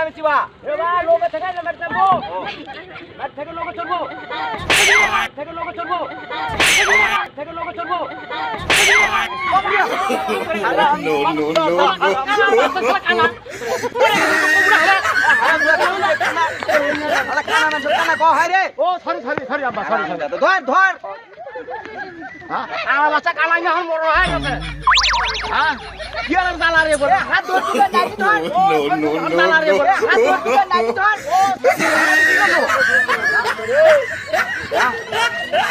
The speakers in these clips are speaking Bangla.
আমি চিবা এবার লোকে থেকে না মেট চলবো মেট থেকে লোকে চলবো থেকে লোকে চলবো থেকে লোকে চলবো No, no, no, no. ও সরি সরি সরি আব্বা সরি সরি ধর ধর হ্যাঁ আমার বাচ্চা কালাই না হল বড় হয়ে গেছে হ্যাঁ কি আর দালা রে বলে হাত ধর তুই নাই ধর No, no, no, দালা রে বলে হাত ধর তুই নাই ধর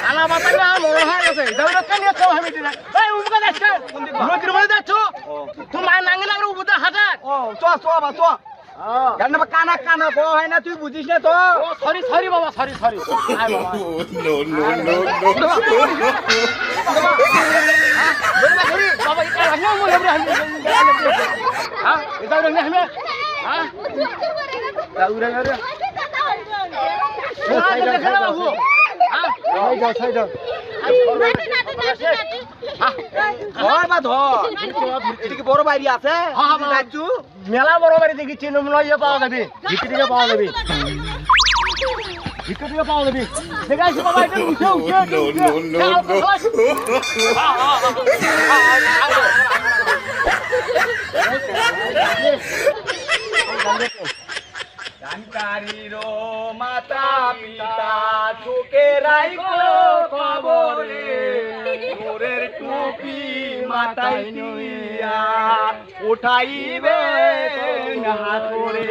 আলা বাচ্চা না বড় হয়ে গেছে দাও না কেন তো আমি দিনা এই উমকা যাচ্ছে নদীর মধ্যে যাচ্ছ তুই মা নাঙ্গে নাঙ্গে উপরে হাঁটা ও চ চ বা চ কেন বা কানা কানা বড় হয় না তুই বুঝিস না তো ও সরি সরি বাবা সরি সরি আয় বাবা No, no, no, no. বাবা এটা রাখো বলে হ্যাঁ এটা রাখলে আমি হ্যাঁ দাউরে দাউরে সাইডে খেলা বাবু হ্যাঁ সাইডে সাইডে ধর বা ধর এদিকে বড় বাড়ি আছে যাচ্ছু মেলা বড় বাড়ি দেখেছি নয় পাওয়া যাবে ভিতরে পাওয়া যাবে ভিতরে পাওয়া যাবে দেখাইছি বাবা এটা উঠে উঠে No, no, no, জানকারীরো মাতা পিতা সুখে রাইখো কবরে নূরের টুপি মাথায় নিয়া উঠাইবে হাত করে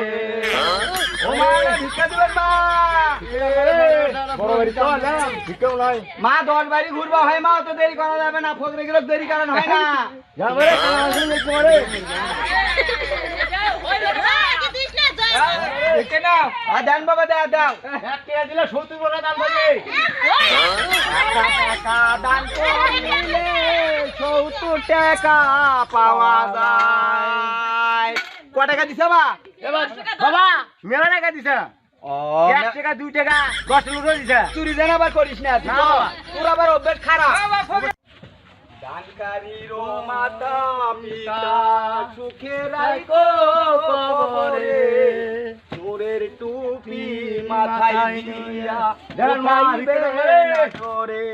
ও মা ভিক্ষা দিবেন মা বড় বাড়ি চল ভিক্ষাও নাই মা 10 বাড়ি ঘুরবা হয় মা তো দেরি করা যাবে না ফকরে গেলে দেরি করানো হয় না যাবে রে কালা আসলে করে দেখে নাও দান বাবা দাও দাও কে দিলে 70 বড় দান ভাই টাকা দান করলে 70 টাকা পাওয়া যায় কত টাকা দিছ বাবা মেলা টাকা দিছ ও 1 টাকা 2 টাকা 10 টাকা দিছ চুরি দেন আবার করিস না তোর আবার অভ্যাস খারাপ জানকারীরো মাতা পিতা সুখে রাখো কবরে নূরের টুপি মাথায় দিয়া জানাইবে করে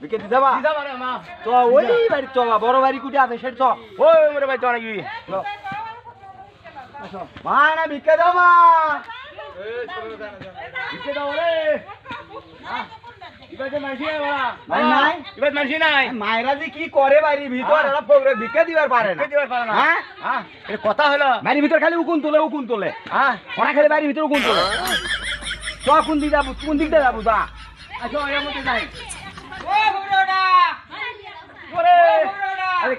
বিকে দিবা রে মা তো ওই বাড়ি চলা বড় বাড়ি কুটি আছে সেট চ ওই মোরে ভাই চলা গি মা না বিকে দাও মা বিকে দাও রে মায়েরা যে কি করে বাড়ির ভিতর ভিক্ষা দিবার পারে না কথা হলো বাড়ির ভিতর খালি উকুন তোলে হ্যাঁ ওরা খালি বাড়ির ভিতর উকুন তোলে চ কোন দিক যাবো কোন দিক দিয়ে যাবো যা আচ্ছা এর মধ্যে যাই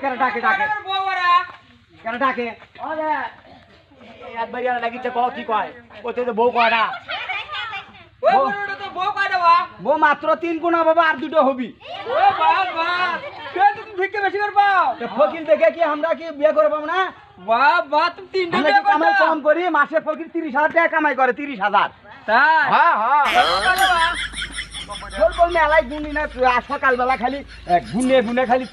কেন ডাকে ডাকে কেন ডাকে একবারই লাগিছে ক কি কয় ওতে তো বউ কয় না বউ মাত্র 3 গুণা বাবা আর দুটো হবি ফকির দেখে কি আমরা কি বিয়ে করে পাবো না কামাই কম করি মাসে ফকির 30,000 টাকা কামাই করে 30,000 মেলায় গুনি না সকালবেলা খালি গুনে গুনে খালি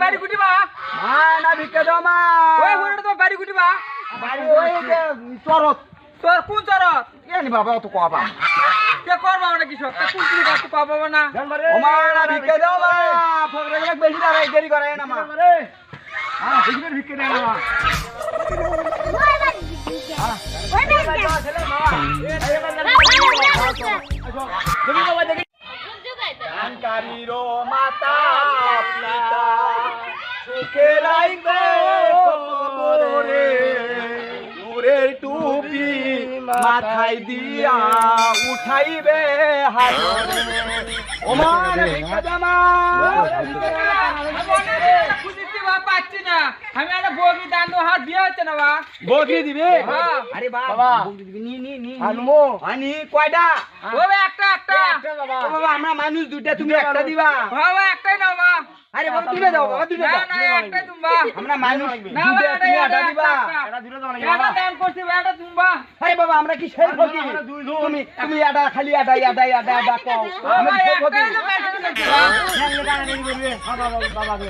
বাড়ি কুটিবা না ভিক্ষা দাও মা বাড়ি কুটিবা চরত তোর কোন চরত এনি বাবা তো কবা কে করবা না কিছু তা কোন কি কাজ কবা না ও মা না ভিক্ষা দাও মা ফকরে গেলে বেশি দাঁড়াই দেরি করে না মা হ্যাঁ ভিক্ষা ভিক্ষা দাও মা জানকারীরো মাতা পিতা সুখে রাখো কবরে নূরের টুপি মাথায় দিয়া উঠাইবে হাত ও মা ভিক্ষা দাও মা পাচ্ছি না আমি একটা বগি দান হাত বিয়ে হচ্ছে না বা বগি দিবে হ্যাঁ। আরে বাবা বাবা। বগি দিবি নি আনমো আনি কয়টা ও ভাই একটা একটা বাবা ও বাবা আমরা মানুষ দুইটা তুমি একটা দিবা হ্যাঁ ভাই একটাই নাও বা আরে বাবা তুলে দাও বাবা তুলে না দাও না একটাই তুমবা আমরা মানুষ না দুইটা ভাই তুমি একটা দিবা এটা দিলে তো নাকি এটা বাবা দান করছি ভাই এটা তুমবা আরে বাবা আমরা কি সেই ফকি আমরা দুই জন। তুমি তুমি এটা খালি এটা কও ও আমরা ভাই কি সেই ফকি একটাই তো প্যাকেট করছি বা ন্যাংলে টাকা নেই বলবে বাবা বাবা দে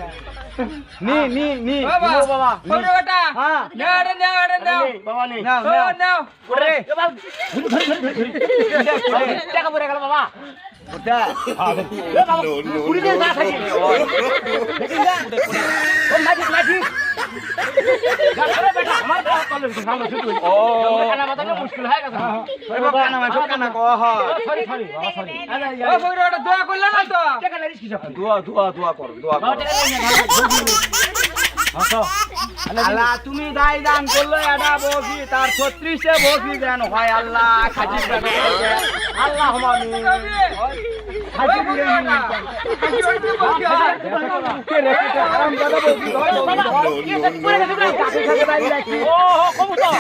নি বাবা বাবা। ওরে বেটা হ্যাঁ নাও এটা নাও এটা নাও বাবা নেই নাও ও নাও নাও ওরে টাকা পড়ে গেল বাবা ওটা পুরি দিয়ে যা থাকে দেখি না ও মাটি মাটি গাছরে বেটা আমার কলেজ সামনে শুধু ও কানা মাথা মুশকিল হয়ে গেছে ওরে বাবা কানা কো হয় সরি সরি বাবা সরি ও বড় ওটা দোয়া করলে না তো টাকা লাগিস কি সব দোয়া করো বাবা টাকা নিয়ে আল্লাহ তুমি দাই দান করলো এটা বগি তার 36 এ বগি দেন হয় আল্লাহ খাজি আল্লাহ মানি খাজি দিয়ে কে রেখে আরাম দাদা বগি হয় ও কবুতর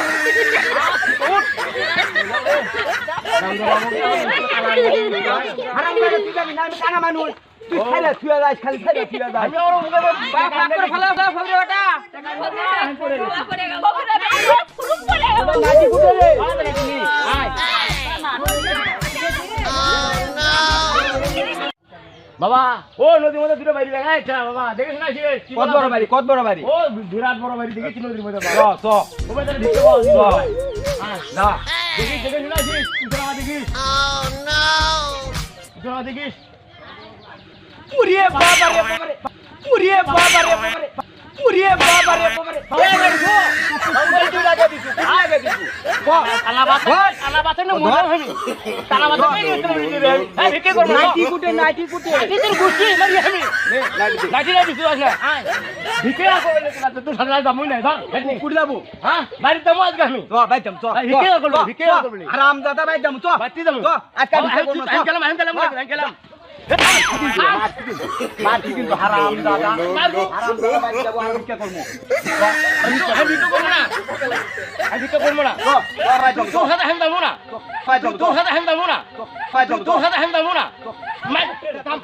আরাম দাদা তুই যাবি না আমি কানা মানুষ তুই খাইলা তুই যাস খালি খাইলা তুই যাস আমি ওর মুখে বাপ বাপ করে ফেলা ফেলা ফেলা বেটা নাজি কুটে রে বাবা ও নদীর মধ্যে দুটো বাড়ি লাগাইছে বাবা দেখিস না কত বড় বাড়ি ও বিরাট বড় বাড়ি দেখেছি নদীর মধ্যে চ চ ও ভাই তাহলে ঢুকতে পাও না দেখিস দেখিস না দেখিস তুই দেখিস পুরিয়ে বাবা রে বাবা রে পুরিয়ে বাবা রে বাবা রে পুরিয়ে বাবা রে বাবা রে তুই লাগা দিছু কালা বাতে না মজা হবি কালা বাতে পেয়ে গেল এই ভিকে করব নাইটি কুটে তোর গুষ্টি মারি আমি নে লাইট দে লাঠি লাঠি তুই আসলে ভিকে করলে তুই সারা দামই নাই ধর কুড়ি যাবো হ্যাঁ বাড়ি দাম আজকে আমি তো বাইতাম তো ভিকে করব ভিকে করব আরাম দাদা বাইতাম তো বাতি দাম তো আজকে আমি গেলাম মাটি কিন্তু হারাম দাদা হারাম দাদা বাইতে যাবো আমি কি করব আমি ভিকে করব না আমি ভিকে করব না তো বাইতাম তো তোর সাথে আমি দামু না বাইতাম তো তোর সাথে আমি দামু না বাইতাম তো তোর সাথে আমি দামু না মাই কাম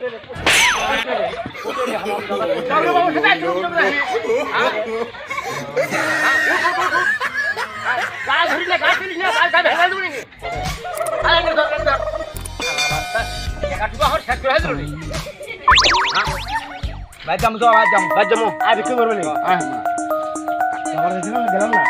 চাউরে বাবু সাথে একদম কাল ধরিলে কাল দিলিস না কাল কাল ভেঙে দিবি আরে নে ধর কাটবা হর শেষ করে দিলি বাইতাম তো বাইতাম বাজমু আর কি করবি হ্যাঁ আমার গেলাম না